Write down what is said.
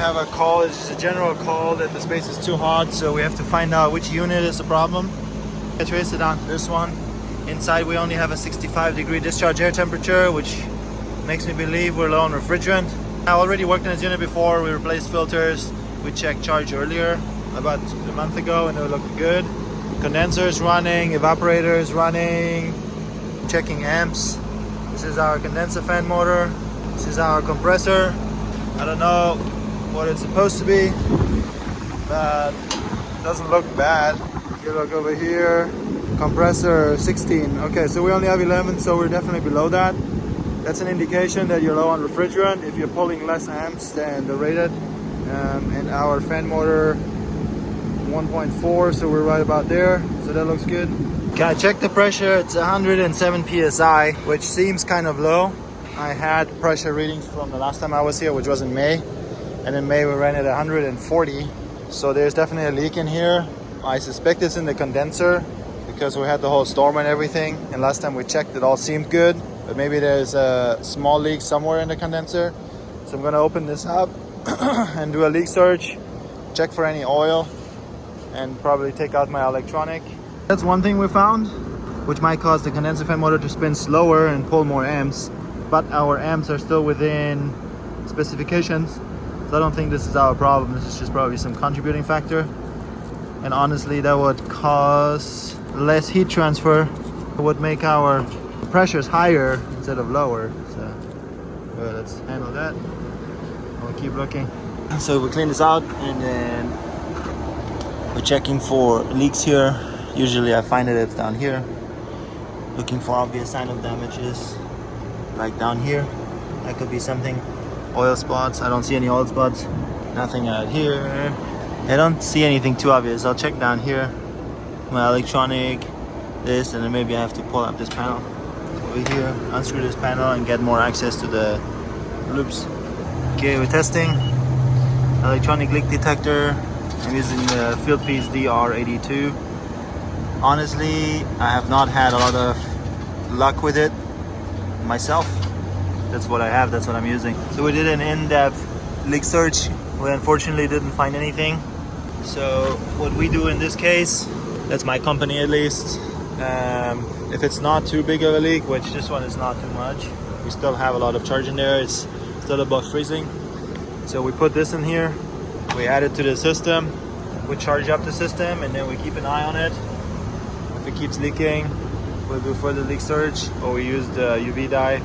have a call. It's just a general call that the space is too hot, so we have to find out which unit is the problem. I trace it down to this one. Inside we only have a 65-degree discharge air temperature, which makes me believe we're low on refrigerant. I already worked in this unit before. We replaced filters. We checked charge earlier, about a month ago, and it looked good. Condenser is running, evaporator is running, checking amps. This is our condenser fan motor. This is our compressor. I don't know what it's supposed to be, but it doesn't look bad. You look over here, compressor 16. Okay, so we only have 11, so we're definitely below that. That's an indication that you're low on refrigerant if you're pulling less amps than the rated. And our fan motor 1.4, so we're right about there, so that looks good. Okay, I checked the pressure. It's 107 psi, which seems kind of low. I had pressure readings from the last time I was here, which was in May, and in May we ran at 140, so there's definitely a leak in here. I suspect it's in the condenser because we had the whole storm and everything, and last time we checked it all seemed good, but maybe there's a small leak somewhere in the condenser. So I'm going to open this up and do a leak search, check for any oil, and probably take out my electronic. That's one thing we found, which might cause the condenser fan motor to spin slower and pull more amps, but our amps are still within specifications, so I don't think this is our problem. This is just probably some contributing factor, and honestly that would cause less heat transfer. It would make our pressures higher instead of lower, so let's handle that. I'll keep looking. So we clean this out, and then we're checking for leaks here. Usually I find it, it's down here. Looking for obvious sign of damages, like down here. That could be something. Oil spots, I don't see any oil spots. Nothing out here. I don't see anything too obvious. I'll check down here. My electronic, this, and then maybe I have to pull up this panel over here, unscrew this panel, and get more access to the loops. Okay, we're testing electronic leak detector. I'm using the Fieldpiece DR82. Honestly, I have not had a lot of luck with it myself. That's what I have, that's what I'm using. So we did an in-depth leak search. We unfortunately didn't find anything. So what we do in this case, that's my company at least, if it's not too big of a leak, which this one is not too much, we still have a lot of charge in there, it's still above freezing. So we put this in here, we add it to the system, we charge up the system, and then we keep an eye on it. If it keeps leaking, we'll do further leak search, or we use the UV dye